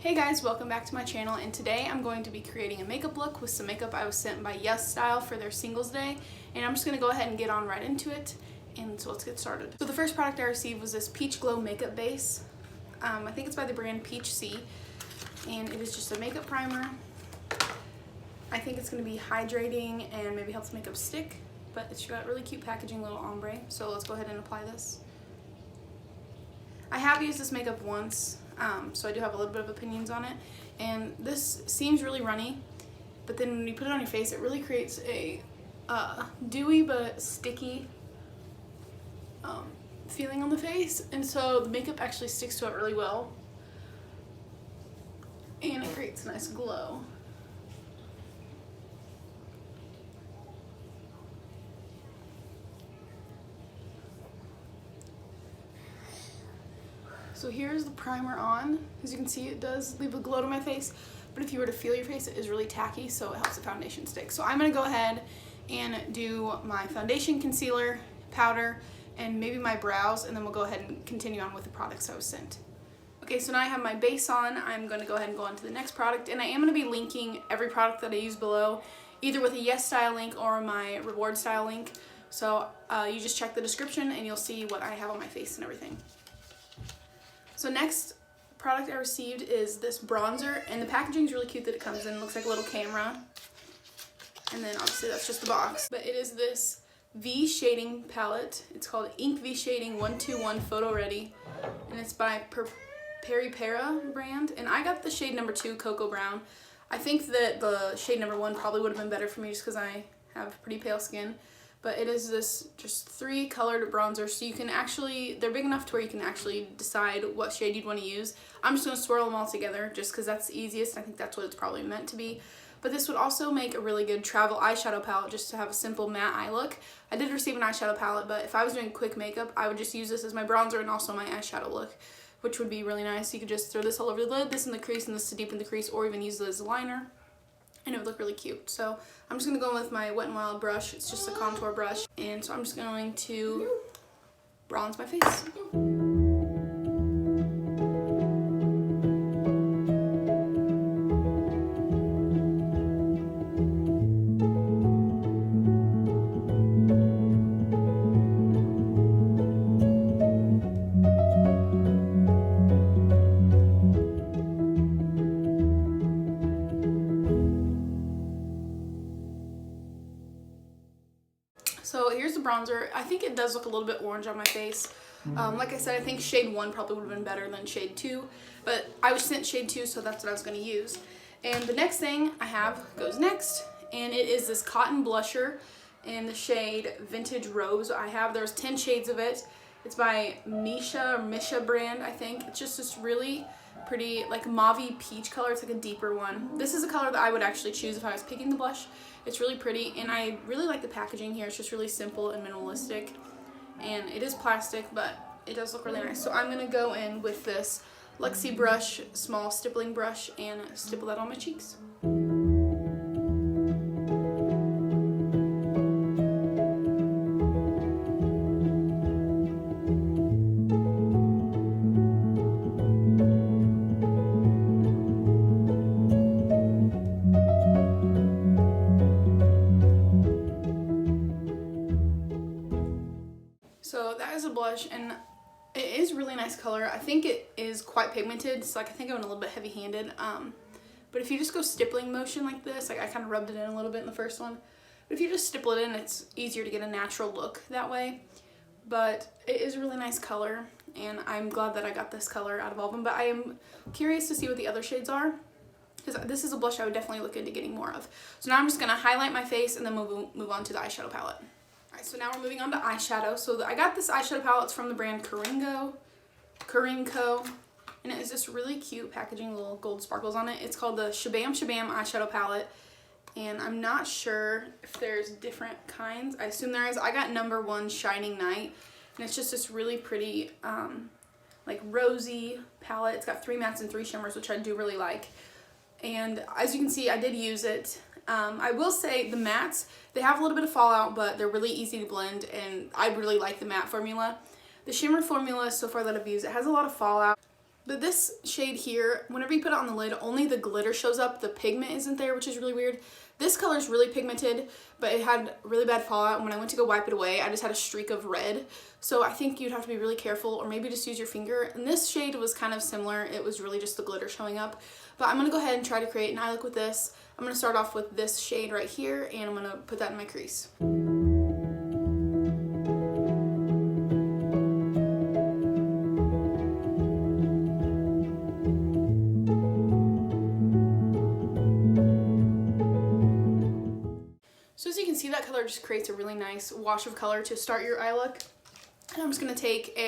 Hey guys, welcome back to my channel, and today I'm going to be creating a makeup look with some makeup I was sent by YesStyle for their Singles Day, and I'm just going to go ahead and get on right into it, and so let's get started. So the first product I received was this Peach Glow makeup base. I think it's by the brand Peach C, and it is just a makeup primer. I think it's going to be hydrating and maybe helps makeup stick, but it's got really cute packaging, little ombre, so let's go ahead and apply this. I have used this makeup once, so I do have a little bit of opinions on it, and this seems really runny, but then when you put it on your face it really creates a dewy but sticky feeling on the face, and so the makeup actually sticks to it really well and it creates a nice glow. So here's the primer on. As you can see, it does leave a glow to my face, but if you were to feel your face, it is really tacky, so it helps the foundation stick. So I'm gonna go ahead and do my foundation, concealer, powder, and maybe my brows, and then we'll go ahead and continue on with the products I was sent. Okay, so now I have my base on. I'm gonna go ahead and go on to the next product, and I am gonna be linking every product that I use below, either with a YesStyle link or my RewardStyle link. So you just check the description and you'll see what I have on my face and everything. So next product I received is this bronzer, and the packaging is really cute that it comes in. It looks like a little camera, and then obviously that's just the box. But it is this V shading palette. It's called Ink V Shading 121 Photo Ready, and it's by Peri Para brand, and I got the shade number 2, Cocoa Brown. I think that the shade number 1 probably would have been better for me just because I have pretty pale skin. But it is this just 3 colored bronzer, so you can actually, they're big enough to where you can actually decide what shade you'd want to use. I'm just going to swirl them all together just because that's the easiest. I think that's what it's probably meant to be. But this would also make a really good travel eyeshadow palette just to have a simple matte eye look. I did receive an eyeshadow palette, but if I was doing quick makeup, I would just use this as my bronzer and also my eyeshadow look, which would be really nice. You could just throw this all over the lid, this in the crease, and this to deepen the crease, or even use it as a liner, and it would look really cute. So I'm just going to go with my Wet n Wild brush. It's just a contour brush, and so I'm just going to bronze my face. So here's the bronzer. I think it does look a little bit orange on my face. Like I said, I think shade 1 probably would have been better than shade 2, but I was sent shade 2, so that's what I was going to use. And the next thing I have goes next, and it is this cotton blusher in the shade Vintage Rose. There's 10 shades of it. It's by Misha brand, I think. It's just this really pretty, like, mauve peach color. It's like a deeper one. This is a color that I would actually choose if I was picking the blush. It's really pretty, and I really like the packaging here. It's just really simple and minimalistic, and it is plastic, but it does look really nice. So I'm going to go in with this Luxie brush, small stippling brush, and stipple that on my cheeks. So that is a blush, and it is really nice color. I think it is quite pigmented, so like I think I'm a little bit heavy-handed. But if you just go stippling motion like this, like I kind of rubbed it in a little bit in the first one. But if you just stipple it in, it's easier to get a natural look that way. But it is a really nice color, and I'm glad that I got this color out of all of them. But I am curious to see what the other shades are, because this is a blush I would definitely look into getting more of. So now I'm just going to highlight my face and then move on to the eyeshadow palette. Alright, so now we're moving on to eyeshadow. So I got this eyeshadow palette. It's from the brand Carinco, and it is this really cute packaging, little gold sparkles on it. It's called the Shabam Shabam eyeshadow palette, and I'm not sure if there's different kinds. I assume there is. I got number 1 Shining Night, and it's just this really pretty, like rosy palette. It's got 3 mattes and 3 shimmers, which I do really like. And as you can see, I did use it. I will say the mattes, they have a little bit of fallout, but they're really easy to blend, and I really like the matte formula. The shimmer formula so far that I've used, it has a lot of fallout. But this shade here, whenever you put it on the lid, only the glitter shows up. The pigment isn't there, which is really weird. This color is really pigmented, but it had really bad fallout. And when I went to go wipe it away, I just had a streak of red. So I think you'd have to be really careful, or maybe just use your finger. And this shade was kind of similar. It was really just the glitter showing up. But I'm going to go ahead and try to create an eye look with this. I'm going to start off with this shade right here, and I'm going to put that in my crease. So as you can see, that color just creates a really nice wash of color to start your eye look. And I'm just going to take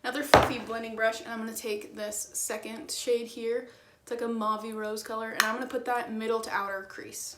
another fluffy blending brush, and I'm going to take this second shade here. It's like a mauvey rose color, and I'm going to put that middle to outer crease.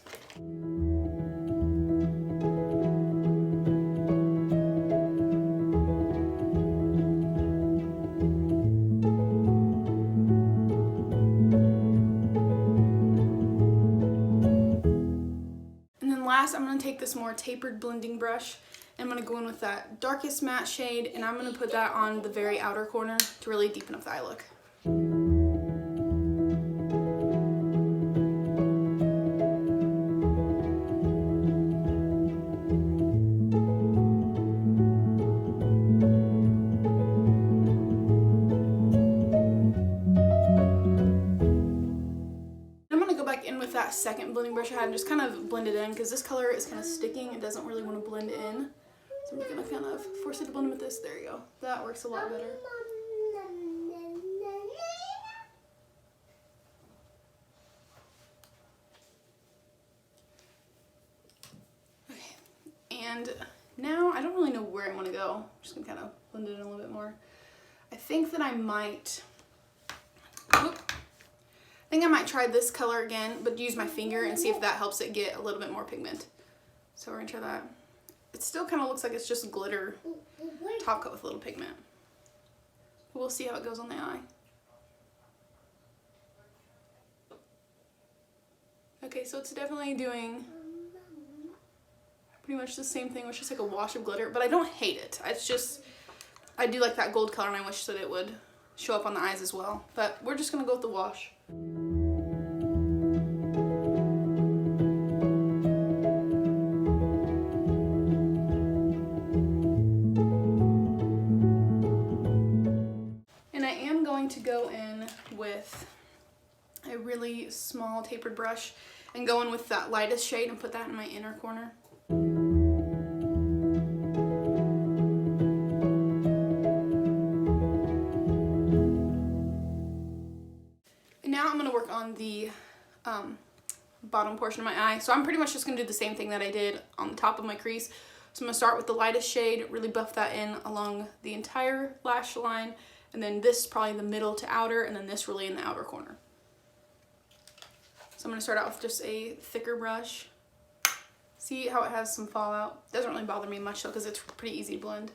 Last, I'm going to take this more tapered blending brush, and I'm going to go in with that darkest matte shade, and I'm going to put that on the very outer corner to really deepen up the eye look. With that second blending brush I had, and just kind of blend it in, because this color is kind of sticking. It doesn't really want to blend in, so I'm going to kind of force it to blend in with this. There you go. That works a lot better. Okay, and now I don't really know where I want to go. I'm just going to kind of blend it in a little bit more. I think that I might try this color again, but use my finger and see if that helps it get a little bit more pigment. So we're gonna try that. It still kind of looks like it's just glitter top coat with a little pigment. We'll see how it goes on the eye. Okay, so it's definitely doing pretty much the same thing, which is like a wash of glitter, but I don't hate it. It's just, I do like that gold color, and I wish that it would show up on the eyes as well. But we're just gonna go with the wash. To go in with a really small tapered brush and go in with that lightest shade and put that in my inner corner. And now I'm going to work on the bottom portion of my eye. So I'm pretty much just going to do the same thing that I did on the top of my crease. So I'm going to start with the lightest shade, really buff that in along the entire lash line. And then this probably the middle to outer, and then this really in the outer corner. So I'm going to start out with just a thicker brush. See how it has some fallout? Doesn't really bother me much though, because it's pretty easy to blend.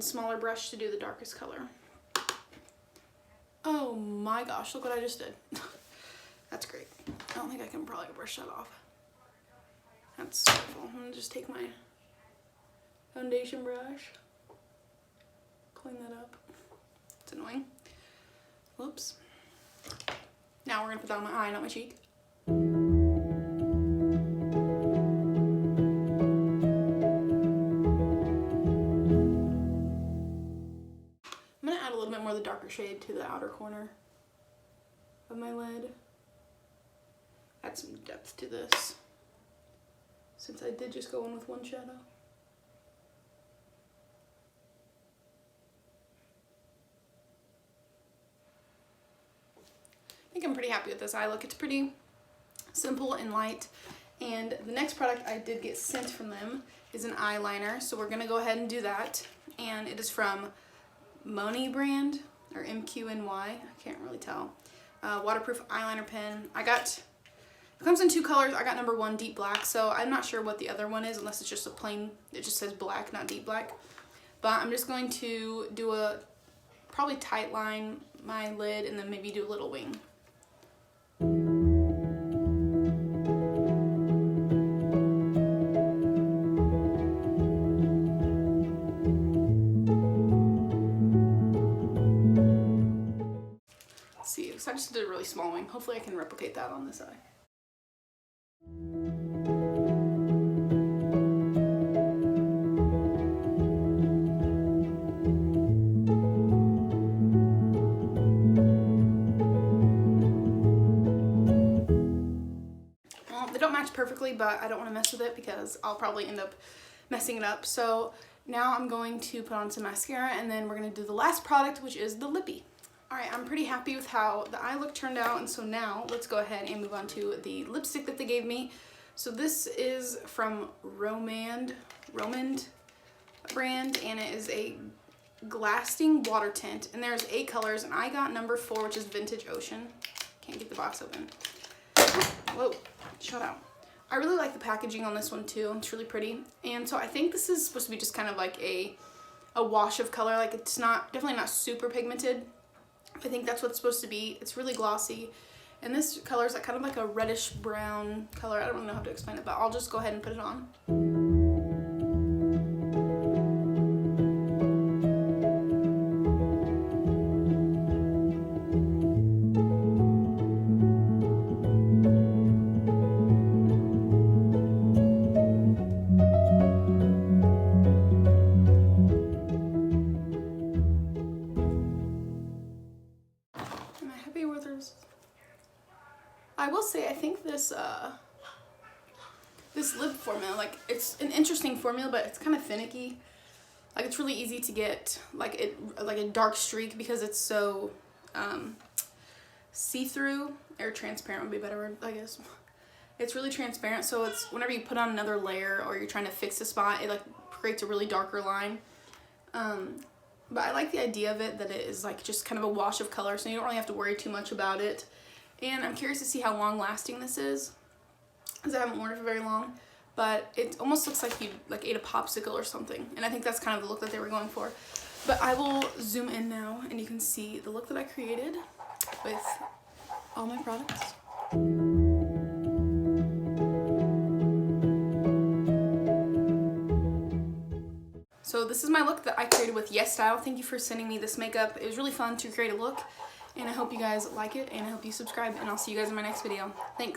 Smaller brush to do the darkest color. Oh my gosh, look what I just did. That's great. I don't think I can probably brush that off. That's awful. I'm gonna just take my foundation brush, clean that up. It's annoying. Whoops. Now we're gonna put that on my eye, not my cheek. The darker shade to the outer corner of my lid. Add some depth to this, since I did just go in with one shadow. I think I'm pretty happy with this eye look. It's pretty simple and light. And the next product I did get sent from them is an eyeliner, so we're gonna go ahead and do that. And it is from Moni brand, or MQNY, I can't really tell. Waterproof eyeliner pen. It comes in two colors. I got number 1, deep black, so I'm not sure what the other one is, unless it's just a plain, it just says black, not deep black. But I'm just going to do probably tight line my lid and then maybe do a little wing. See, so I just did a really small wing. Hopefully I can replicate that on this eye. Well, they don't match perfectly, but I don't want to mess with it because I'll probably end up messing it up. So now I'm going to put on some mascara and then we're going to do the last product, which is the lippy. Alright, I'm pretty happy with how the eye look turned out, and so now let's go ahead and move on to the lipstick that they gave me. So this is from Romand brand, and it is a Glasting water tint, and there's 8 colors, and I got number 4, which is Vintage Ocean. Can't get the box open. Whoa, shut out. I really like the packaging on this one too. It's really pretty, and so I think this is supposed to be just kind of like a wash of color. Like, it's not, definitely not super pigmented. I think that's what it's supposed to be. It's really glossy, and this color is like kind of like a reddish brown color. I don't really know how to explain it, but I'll just go ahead and put it on. I will say, I think this this lip formula, like, it's an interesting formula, but it's kind of finicky. Like, it's really easy to get like a dark streak because it's so see-through, or transparent would be a better word, I guess. It's really transparent, so it's whenever you put on another layer or you're trying to fix a spot, it like creates a really darker line. But I like the idea of it, that it is like just kind of a wash of color, so you don't really have to worry too much about it. And I'm curious to see how long lasting this is, because I haven't worn it for very long, but it almost looks like you like ate a popsicle or something, and I think that's kind of the look that they were going for. But I will zoom in now and you can see the look that I created with all my products. So this is my look that I created with YesStyle. Thank you for sending me this makeup. It was really fun to create a look, and I hope you guys like it, and I hope you subscribe, and I'll see you guys in my next video. Thanks.